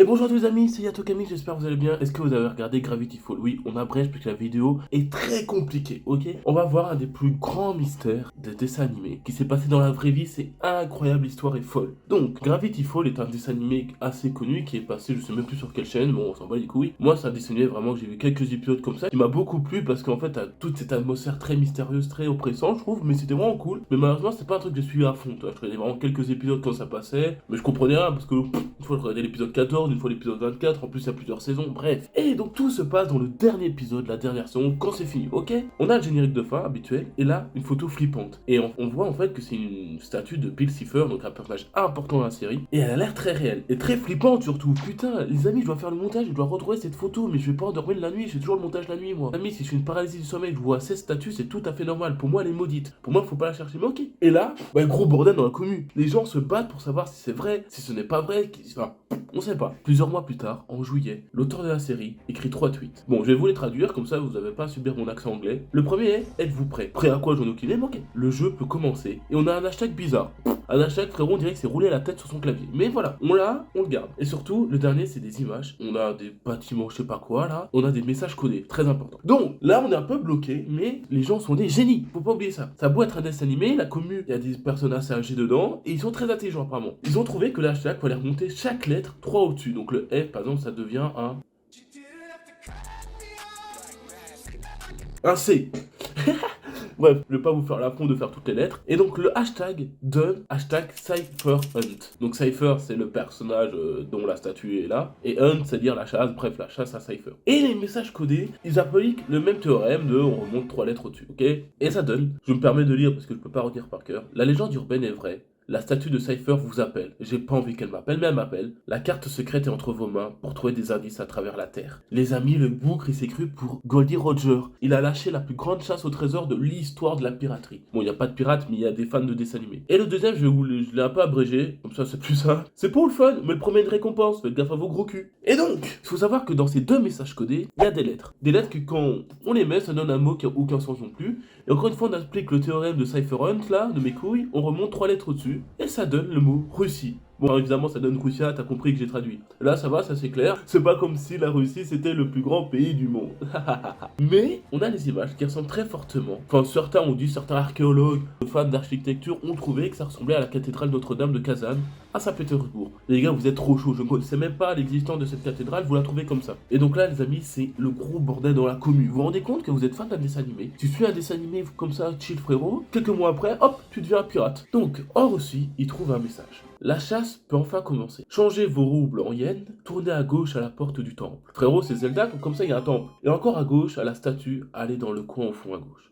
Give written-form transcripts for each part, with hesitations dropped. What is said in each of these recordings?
bonjour à tous les amis, c'est Yatokami, j'espère que vous allez bien. Est-ce que vous avez regardé Gravity Falls? Oui, on abrège parce que la vidéo est très compliquée, ok? On va voir un des plus grands mystères des dessins animés qui s'est passé dans la vraie vie, c'est incroyable, l'histoire est folle. Donc, Gravity Falls est un dessin animé assez connu qui est passé, je sais même plus sur quelle chaîne, bon on s'en bat les couilles. Moi c'est un dessin animé vraiment que j'ai vu quelques épisodes comme ça, qui m'a beaucoup plu parce qu'en fait t'as toute cette atmosphère très mystérieuse, très oppressante je trouve, mais c'était vraiment cool. Mais malheureusement c'est pas un truc que j'ai suivi à fond, toi. Je regardais vraiment quelques épisodes quand ça passait, mais je comprenais rien parce que une fois je regardais l'épisode 14, une fois l'épisode 24, en plus il y a plusieurs saisons, bref. Et donc tout se passe dans le dernier épisode, la dernière saison, quand c'est fini, ok? On a le générique de fin habituel, et là, une photo flippante. Et on voit en fait que c'est une statue de Bill Cipher, donc un personnage important dans la série, et elle a l'air très réelle, et très flippante surtout. Putain, les amis, je dois faire le montage, je dois retrouver cette photo, mais je vais pas endormir la nuit, je fais toujours le montage la nuit, moi. Les amis, si je suis une paralysie du sommeil, je vois cette statue, c'est tout à fait normal. Pour moi, elle est maudite. Pour moi, faut pas la chercher, mais ok. Et là, gros bordel dans la commune. Les gens se battent pour savoir si c'est vrai, si ce n'est pas vrai, enfin, on sait pas. Plusieurs mois plus tard, en juillet, l'auteur de la série écrit 3 tweets. Bon, je vais vous les traduire, comme ça vous n'avez pas à subir mon accent anglais. Le premier est: êtes-vous prêt? Prêt à quoi? J'en ai aucune idée, mais ok. Le jeu peut commencer. Et on a un hashtag bizarre. Un hashtag, frérot, on dirait que c'est roulé à la tête sur son clavier. Mais voilà, on l'a, on le garde. Et surtout, le dernier, c'est des images. On a des bâtiments, je sais pas quoi, là. On a des messages codés, très importants. Donc, là, on est un peu bloqué, mais les gens sont des génies. Faut pas oublier ça. Ça a beau être un dessin animé, la commu, il y a des personnes assez âgées dedans, et ils sont très intelligents, apparemment. Ils ont trouvé que le hashtag fallait remonter chaque lettre 3 au-dessus. Donc, le F, par exemple, ça devient un C. Bref, je vais pas vous faire l'affront de faire toutes les lettres. Et donc le hashtag donne hashtag CypherHunt. Donc Cypher, c'est le personnage dont la statue est là. Et Hunt, c'est-à-dire la chasse, bref, la chasse à Cypher. Et les messages codés, ils appliquent le même théorème de on remonte 3 lettres au-dessus, ok? Et ça donne, je me permets de lire parce que je peux pas retenir par cœur, la légende urbaine est vraie. La statue de Cypher vous appelle. J'ai pas envie qu'elle m'appelle, mais elle m'appelle. La carte secrète est entre vos mains pour trouver des indices à travers la terre. Les amis, le boucle, il s'est cru pour Goldie Roger. Il a lâché la plus grande chasse au trésor de l'histoire de la piraterie. Bon, il n'y a pas de pirates, mais il y a des fans de dessins animés. Et le deuxième, je l'ai un peu abrégé, comme ça c'est plus ça. C'est pour le fun, mais le premier une récompense, faites gaffe à vos gros culs. Et donc, il faut savoir que dans ces deux messages codés, il y a des lettres. Des lettres que quand on les met, ça donne un mot qui n'a aucun sens non plus. Et encore une fois, on applique le théorème de CypherHunt, là, de mes couilles, on remonte 3 lettres au-dessus, et ça donne le mot Russie. Bon, alors, évidemment, ça donne Russia, t'as compris que j'ai traduit. Là, ça va, ça c'est clair. C'est pas comme si la Russie c'était le plus grand pays du monde. Mais on a des images qui ressemblent très fortement. Enfin, certains ont dit, certains archéologues, fans d'architecture ont trouvé que ça ressemblait à la cathédrale Notre-Dame de Kazan, à Saint-Pétersbourg. Les gars, vous êtes trop chauds, je ne connaissais même pas l'existence de cette cathédrale, vous la trouvez comme ça. Et donc là, les amis, c'est le gros bordel dans la commune. Vous vous rendez compte que vous êtes fan d'un dessin animé? Tu suis un dessin animé comme ça, chill frérot, quelques mois après, hop, tu deviens un pirate. Donc, or aussi, il trouve un message. La chasse peut enfin commencer. Changez vos roubles en yens, tournez à gauche à la porte du temple. Frérot, c'est Zelda, donc comme ça il y a un temple. Et encore à gauche, à la statue, allez dans le coin au fond à gauche.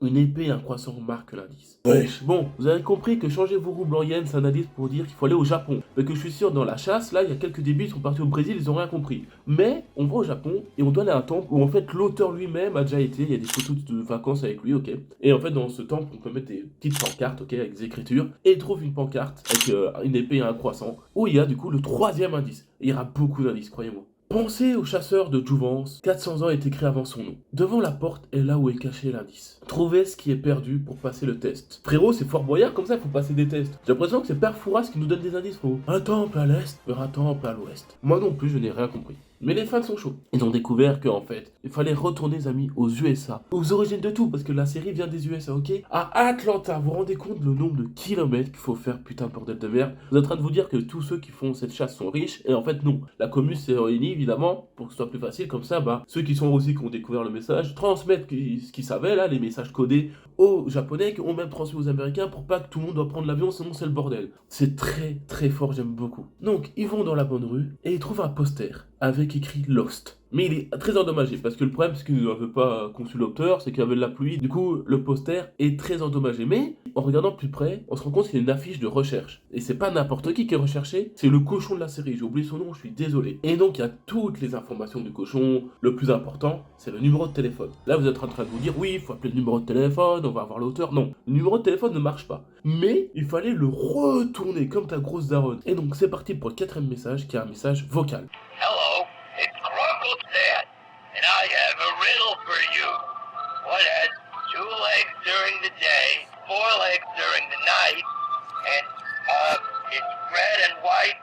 Une épée et un croissant marquent l'indice. Wesh, bon, vous avez compris que changer vos roubles en yens, c'est un indice pour dire qu'il faut aller au Japon. Mais que je suis sûr, dans la chasse, là, il y a quelques débiles qui sont partis au Brésil, ils ont rien compris. Mais, on va au Japon, et on doit aller à un temple où en fait l'auteur lui-même a déjà été, il y a des photos de vacances avec lui, ok. Et en fait, dans ce temple, on peut mettre des petites pancartes, ok, avec des écritures. Et il trouve une pancarte avec une épée et un croissant, où il y a du coup le troisième indice. Et il y aura beaucoup d'indices, croyez-moi. Pensez au chasseur de Jouvence, 400 ans est écrit avant son nom. Devant la porte est là où est caché l'indice. Trouvez ce qui est perdu pour passer le test. Frérot, c'est Fort Boyard, comme ça il faut passer des tests. J'ai l'impression que c'est Père Fouras qui nous donne des indices, frérot. Un temple à l'est vers un temple à l'ouest. Moi non plus, je n'ai rien compris. Mais les fans sont chauds. Ils ont découvert qu'en fait, il fallait retourner, les amis, aux USA. Aux origines de tout, parce que la série vient des USA, ok? À Atlanta, vous vous rendez compte le nombre de kilomètres qu'il faut faire, putain de bordel de merde. Vous êtes en train de vous dire que tous ceux qui font cette chasse sont riches, et en fait non. La commune s'est réunie, évidemment, pour que ce soit plus facile, comme ça, ceux qui sont aussi, qui ont découvert le message, transmettent ce qu'ils savaient, là, les messages codés, aux Japonais, qui ont même transmis aux Américains, pour pas que tout le monde doit prendre l'avion, sinon c'est le bordel. C'est très, très fort, j'aime beaucoup. Donc, ils vont dans la bonne rue, et ils trouvent un poster avec écrit Lost. Mais il est très endommagé, parce que le problème, c'est qu'il n'avait pas conçu l'auteur, c'est qu'il y avait de la pluie, du coup, le poster est très endommagé. Mais, en regardant plus près, on se rend compte qu'il y a une affiche de recherche. Et c'est pas n'importe qui est recherché, c'est le cochon de la série, j'ai oublié son nom, je suis désolé. Et donc, il y a toutes les informations du cochon, le plus important, c'est le numéro de téléphone. Là, vous êtes en train de vous dire, oui, il faut appeler le numéro de téléphone, on va avoir l'auteur. Non, le numéro de téléphone ne marche pas. Mais, il fallait le retourner comme ta grosse daronne. Et donc, c'est parti pour le quatrième message, qui est un message vocal. Hello, it's Grunkle Dad, and I have a riddle for you. What has 2 legs during the day, 4 legs during the night, and it's red and white,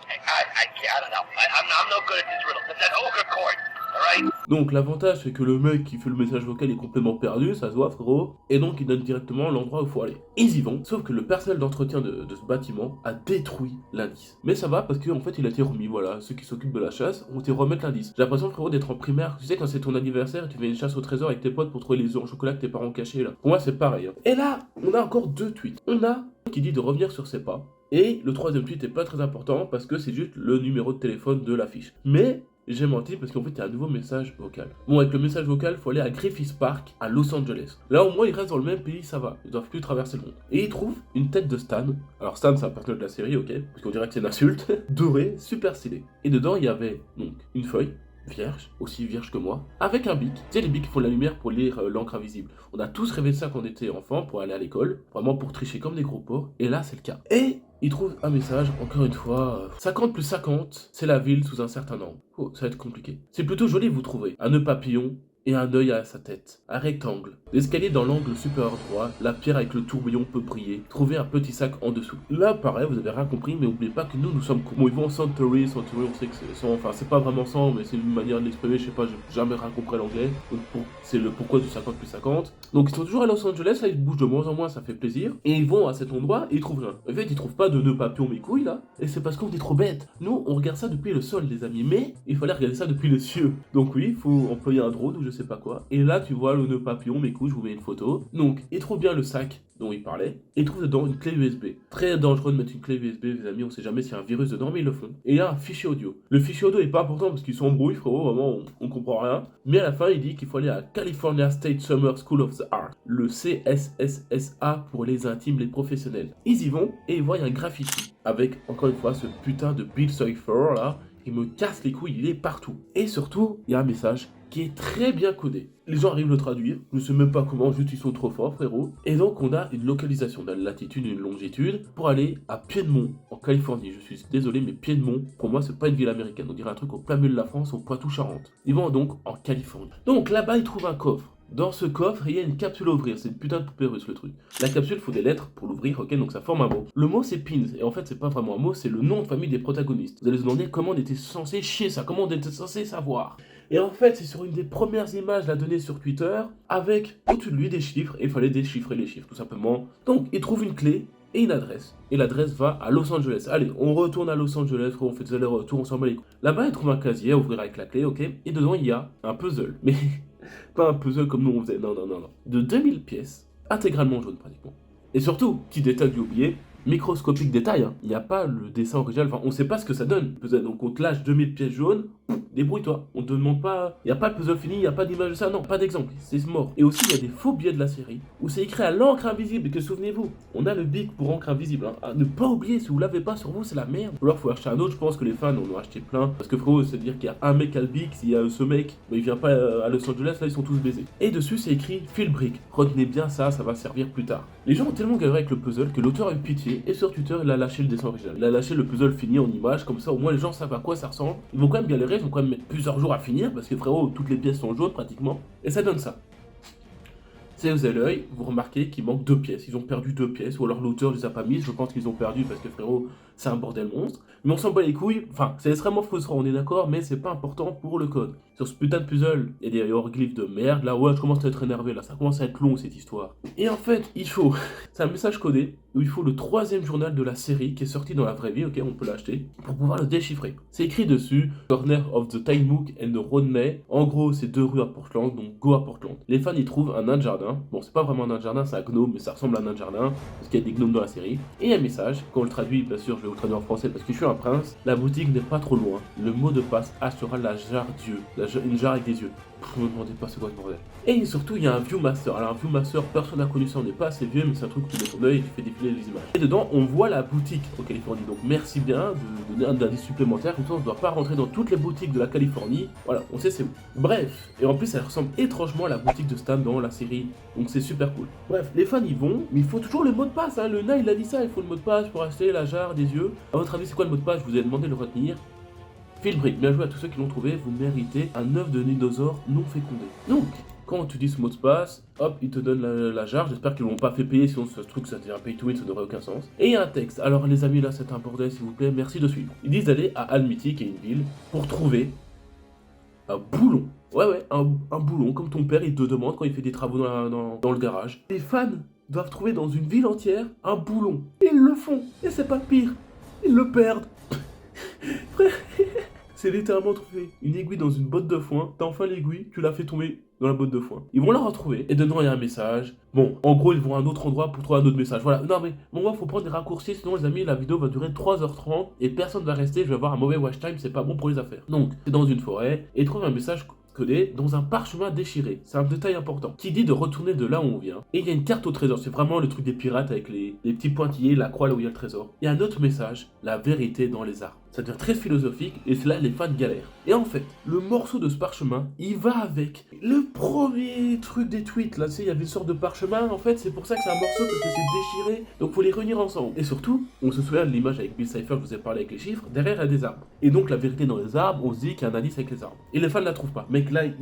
I don't know. I'm no good at this riddle. That's that ochre cord, alright? Donc l'avantage c'est que le mec qui fait le message vocal est complètement perdu, ça se voit frérot, et donc il donne directement l'endroit où il faut aller. Ils y vont, sauf que le personnel d'entretien de ce bâtiment a détruit l'indice. Mais ça va parce qu'en fait il a été remis, voilà, ceux qui s'occupent de la chasse ont été remettre l'indice. J'ai l'impression frérot d'être en primaire, tu sais quand c'est ton anniversaire et tu fais une chasse au trésor avec tes potes pour trouver les œufs en chocolat que tes parents cachaient là. Pour moi c'est pareil. Hein. Et là, on a encore deux tweets. On a qui dit de revenir sur ses pas, et le troisième tweet est pas très important parce que c'est juste le numéro de téléphone de l'affiche. Mais j'ai menti parce qu'en fait il y a un nouveau message vocal. Bon, avec le message vocal, il faut aller à Griffith Park à Los Angeles. Là au moins ils restent dans le même pays, ça va, ils doivent plus traverser le monde. Et ils trouvent une tête de Stan. Alors Stan c'est un personnage de la série, ok, parce qu'on dirait que c'est une insulte. Doré, super stylé. Et dedans il y avait donc une feuille vierge, aussi vierge que moi, avec un bic. Tu sais, les bics qui font de la lumière pour lire l'encre invisible. On a tous rêvé de ça quand on était enfant, pour aller à l'école, vraiment pour tricher comme des gros porcs, et là c'est le cas. Et il trouve un message, encore une fois, 50 plus 50, c'est la ville sous un certain angle. Oh, ça va être compliqué. C'est plutôt joli, vous trouvez. Un nœud papillon, et un œil à sa tête. Un rectangle. L'escalier dans l'angle supérieur droit, la pierre avec le tourbillon peut briller. Trouvez un petit sac en dessous. Là, pareil, vous avez rien compris, mais n'oubliez pas que nous sommes... Bon, ils vont en Suntory, on sait que c'est 100, enfin c'est pas vraiment 100, mais c'est une manière de l'exprimer, je sais pas, j'ai jamais rien compris à l'anglais. Donc c'est le pourquoi du 50 plus 50. Donc ils sont toujours à Los Angeles, là ils bougent de moins en moins, ça fait plaisir. Et ils vont à cet endroit et ils trouvent rien. En fait, ils trouvent pas de nœud papillon mes couilles là, et c'est parce qu'on est trop bêtes. Nous, on regarde ça depuis le sol, les amis, mais il fallait regarder ça depuis les cieux. Donc oui, il faut employer un drone ou je sais pas quoi. Et là, tu vois le nœud papillon, mes couilles, je vous mets une photo. Donc, il trouve bien le sac dont il parlait, et il trouve dedans une clé USB. Très dangereux de mettre une clé USB, les amis, on sait jamais s'il y a un virus dedans, mais ils le font. Et il y a un fichier audio. Le fichier audio est pas important parce qu'ils sont embrouillés, frérot, vraiment, on comprend rien. Mais à la fin, il dit qu'il faut aller à California State Summer School of the Art, le CSSSA pour les intimes, les professionnels. Ils y vont, et ils voient un graffiti, avec, encore une fois, ce putain de Bill Cipher, là, qui me casse les couilles, il est partout. Et surtout, il y a un message qui est très bien codé. Les gens arrivent à le traduire, je sais même pas comment, juste ils sont trop forts frérot. Et donc on a une localisation, on a une latitude et une longitude pour aller à Piedmont, en Californie. Je suis désolé mais Piedmont, pour moi c'est pas une ville américaine, on dirait un truc au plein milieu de la France, au Poitou-Charentes. Ils vont donc en Californie. Donc là-bas ils trouvent un coffre. Dans ce coffre, il y a une capsule à ouvrir, c'est une putain de poupée russe le truc. La capsule, faut des lettres pour l'ouvrir, ok, donc ça forme un mot. Le mot c'est Pins, et en fait c'est pas vraiment un mot, c'est le nom de famille des protagonistes. Vous allez se demander comment on était censé chier ça, comment on était censé savoir. Et en fait, c'est sur une des premières images la donnée sur Twitter, avec au-dessus de lui des chiffres, et il fallait déchiffrer les chiffres tout simplement. Donc il trouve une clé et une adresse. Et l'adresse va à Los Angeles. Allez, on retourne à Los Angeles, on fait des allers-retours, on s'en bat les couilles. Là-bas, il trouve un casier à ouvrir avec la clé, ok, et dedans il y a un puzzle. Mais pas un puzzle comme nous on faisait, non. De 2000 pièces, intégralement jaune pratiquement. Et surtout, petit détail que j'ai oublié, microscopique détail, hein. Il n'y a pas le dessin original, enfin on sait pas ce que ça donne. Puzzle, donc on te lâche 2000 pièces jaunes, débrouille-toi. On te demande pas, il n'y a pas de puzzle fini, il n'y a pas d'image de ça, non, pas d'exemple, c'est mort. Et aussi il y a des faux billets de la série, où c'est écrit à l'encre invisible, et que souvenez-vous, on a le bic pour encre invisible, hein. À ne pas oublier, si vous l'avez pas sur vous, c'est la merde. Ou alors faut acheter un autre, je pense que les fans en ont acheté plein, parce que frérot, c'est-à-dire qu'il y a un mec à le bic, s'il y a ce mec, mais il vient pas à Los Angeles, là ils sont tous baisés. Et dessus c'est écrit Phil Brick, retenez bien ça, ça va servir plus tard. Les gens ont tellement galéré avec le puzzle que l'auteur a eu pitié, et sur Twitter il a lâché le dessin original. Il a lâché le puzzle fini en image, comme ça au moins les gens savent à quoi ça ressemble. Ils vont quand même galérer, ils vont quand même mettre plusieurs jours à finir, parce que frérot, toutes les pièces sont jaunes pratiquement, et ça donne ça. Si vous avez l'œil, vous remarquez qu'il manque 2 pièces. Ils ont perdu 2 pièces, ou alors l'auteur les a pas mises. Je pense qu'ils ont perdu parce que frérot, c'est un bordel monstre. Mais on s'en bat les couilles. Enfin, c'est extrêmement frustrant, on est d'accord, mais c'est pas important pour le code. Sur ce putain de puzzle, il y a des hiéroglyphes de merde. Là, ouais, je commence à être énervé. Là, ça commence à être long cette histoire. Et en fait, il faut. C'est un message codé où il faut le 3e journal de la série qui est sorti dans la vraie vie. Ok, on peut l'acheter pour pouvoir le déchiffrer. C'est écrit dessus Corner of the Timehook and the Rodney. En gros, c'est 2 rues à Portland, donc go à Portland. Les fans y trouvent un nain de jardin. Bon, c'est pas vraiment un nain de jardin, c'est un gnome, mais ça ressemble à un nain de jardin, parce qu'il y a des gnomes dans la série. Et un message, quand on le traduit, bien sûr, je vais vous le traduire en français parce que je suis un prince. La boutique n'est pas trop loin. Le mot de passe H sera la jarre Dieu. Une jarre avec des yeux. Ne me demandez pas c'est quoi ce bordel. Et surtout, il y a un Viewmaster. Alors, un Viewmaster, personne n'a connu ça, on n'est pas assez vieux, mais c'est un truc où tu mets ton œil et tu fais défiler les images. Et dedans, on voit la boutique en Californie. Donc, merci bien de donner un indice supplémentaire. Comme ça, on ne doit pas rentrer dans toutes les boutiques de la Californie. Voilà, on sait c'est où. Bref, et en plus, elle ressemble étrangement à la boutique de Stan dans la série. Donc, c'est super cool. Bref, les fans y vont, mais il faut toujours le mot de passe. Hein. Le nain, il a dit ça, il faut le mot de passe pour acheter la jarre des yeux. À votre avis, c'est quoi le mot de passe? Je vous ai demandé de le retenir. Phil Brick, bien joué à tous ceux qui l'ont trouvé, vous méritez un œuf de dinosaure non fécondé. Donc, Quand tu dis ce mot de passe, hop, ils te donnent la jarre. J'espère qu'ils l'ont pas fait payer, sinon ce truc ça devient pay to win, ça n'aurait aucun sens. Et il y a un texte. Alors les amis, là c'est un bordel, s'il vous plaît, merci de suivre. Ils disent d'aller à Almity, qui est une ville, pour trouver un boulon. Ouais, un boulon, comme ton père il te demande quand il fait des travaux dans le garage. Les fans doivent trouver dans une ville entière un boulon. Et ils le font. Et c'est pas pire. Ils le perdent. Frère, c'est littéralement trouver une aiguille dans une botte de foin. T'as enfin l'aiguille, tu l'as fait tomber dans la botte de foin. Ils vont la retrouver. Et dedans, il y a un message. Bon, en gros, ils vont à un autre endroit pour trouver un autre message. Voilà. Non, mais bon, moi, faut prendre des raccourcis. Sinon, les amis, la vidéo va durer 3h30. Et personne va rester. Je vais avoir un mauvais watch time. C'est pas bon pour les affaires. Donc, c'est dans une forêt. Et ils trouvent un message codé dans un parchemin déchiré. C'est un détail important qui dit de retourner de là où on vient. Et il y a une carte au trésor. C'est vraiment le truc des pirates avec les petits pointillés, la croix là où il y a le trésor. Il y a un autre message, la vérité dans les arbres. Ça devient très philosophique et c'est là les fans galèrent. Et en fait, le morceau de ce parchemin, il va avec le premier truc des tweets. Là, tu sais, il y avait une sorte de parchemin. En fait, c'est pour ça que c'est un morceau parce que c'est déchiré. Donc, faut les réunir ensemble. Et surtout, on se souvient de l'image avec Bill Cipher, je vous ai parlé avec les chiffres. Derrière, il y a des arbres. Et donc, la vérité dans les arbres, on se dit qu'il y a un indice avec les arbres. Et les fans ne la trouvent pas. Mec, là, il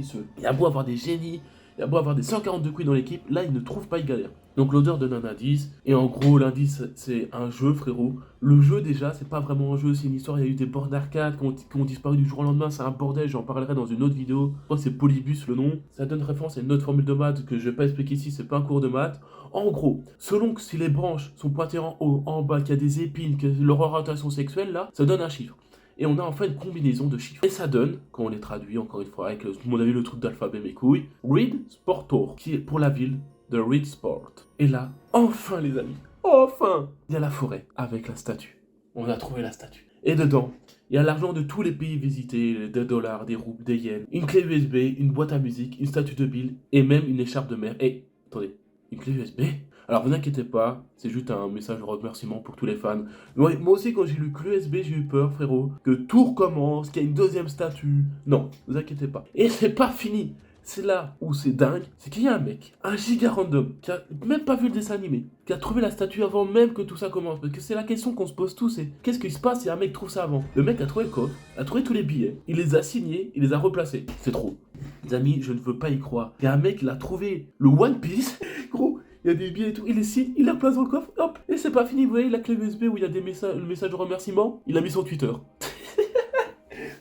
y a beau avoir des génies. Il y a beau avoir des 142 queens dans l'équipe, là ils ne trouvent pas, ils galèrent. Donc l'odeur donne un indice, et en gros l'indice c'est un jeu frérot. Le jeu déjà c'est pas vraiment un jeu, c'est une histoire, il y a eu des bords d'arcade qui ont disparu du jour au lendemain, c'est un bordel, j'en parlerai dans une autre vidéo. Je crois que c'est Polybus le nom, ça donne référence à une autre formule de maths que je vais pas expliquer ici, c'est pas un cours de maths. En gros, selon que si les branches sont pointées en haut, en bas, qu'il y a des épines, que leur orientation sexuelle là, ça donne un chiffre. Et on a en fait une combinaison de chiffres. Et ça donne, quand on les traduit encore une fois, avec tout le monde a vu le truc d'alphabet mes couilles, Reed Sportor, qui est pour la ville de Reed Sport. Et là, enfin les amis, enfin, il y a la forêt avec la statue. On a trouvé la statue. Et dedans, il y a l'argent de tous les pays visités, des dollars, des roubles, des yens, une clé USB, une boîte à musique, une statue de Bill et même une écharpe de mer. Et, attendez, une clé USB? Alors vous inquiétez pas, c'est juste un message de remerciement pour tous les fans. Moi aussi quand j'ai lu clé USB, j'ai eu peur frérot, que tout recommence, qu'il y a une deuxième statue. Non, vous inquiétez pas. Et c'est pas fini. C'est là où c'est dingue, c'est qu'il y a un mec, un giga random, qui a même pas vu le dessin animé, qui a trouvé la statue avant même que tout ça commence. Parce que c'est la question qu'on se pose tous, c'est qu'est-ce qui se passe si un mec trouve ça avant? Le mec a trouvé le coffre, a trouvé tous les billets, il les a signés, il les a replacés. C'est trop. Les amis, je ne veux pas y croire. Il y a un mec, il a trouvé le One Piece, gros. Il y a des billets et tout, il les signe, il la place dans le coffre, hop, et c'est pas fini, vous voyez la clé USB où il y a des messages, le message de remerciement, il a mis sur Twitter.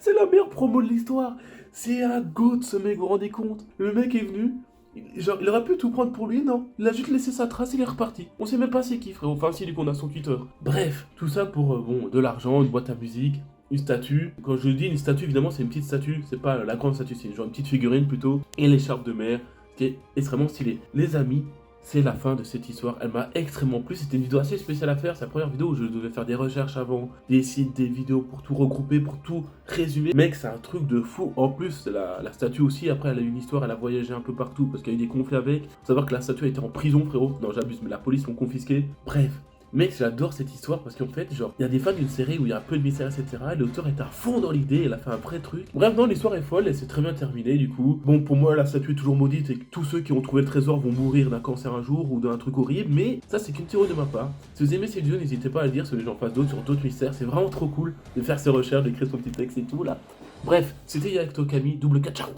C'est la meilleure promo de l'histoire. C'est un goat ce mec, vous vous rendez compte? Le mec est venu, genre il aurait pu tout prendre pour lui, non. Il a juste laissé sa trace, il est reparti. On sait même pas c'est qui frérot, enfin c'est lui qu'on a son Twitter. Bref, tout ça pour bon, de l'argent, une boîte à musique, une statue. Quand je dis une statue, évidemment c'est une petite statue, c'est pas la grande statue, c'est genre une petite figurine plutôt. Et l'écharpe de mer, qui est extrêmement stylée. Les amis, c'est la fin de cette histoire, elle m'a extrêmement plu, c'était une vidéo assez spéciale à faire, c'est la première vidéo où je devais faire des recherches avant, des sites, des vidéos pour tout regrouper, pour tout résumer. Mec, c'est un truc de fou, en plus la statue aussi, après elle a eu une histoire, elle a voyagé un peu partout parce qu'il y a eu des conflits avec. Faut savoir que la statue a été en prison frérot, non j'abuse mais la police l'ont confisquée, bref. Mec, j'adore cette histoire parce qu'en fait, genre, il y a des fans d'une série où il y a un peu de mystère, etc. Et l'auteur est à fond dans l'idée, elle a fait un vrai truc. Bref, non, l'histoire est folle et c'est très bien terminé du coup. Bon, pour moi, la statue est toujours maudite et que tous ceux qui ont trouvé le trésor vont mourir d'un cancer un jour ou d'un truc horrible. Mais ça, c'est qu'une théorie de ma part. Si vous aimez cette vidéo, n'hésitez pas à le dire si les gens fassent d'autres sur d'autres mystères. C'est vraiment trop cool de faire ces recherches, d'écrire son petit texte et tout là. Bref, c'était Yaktokami, double 4, ciao.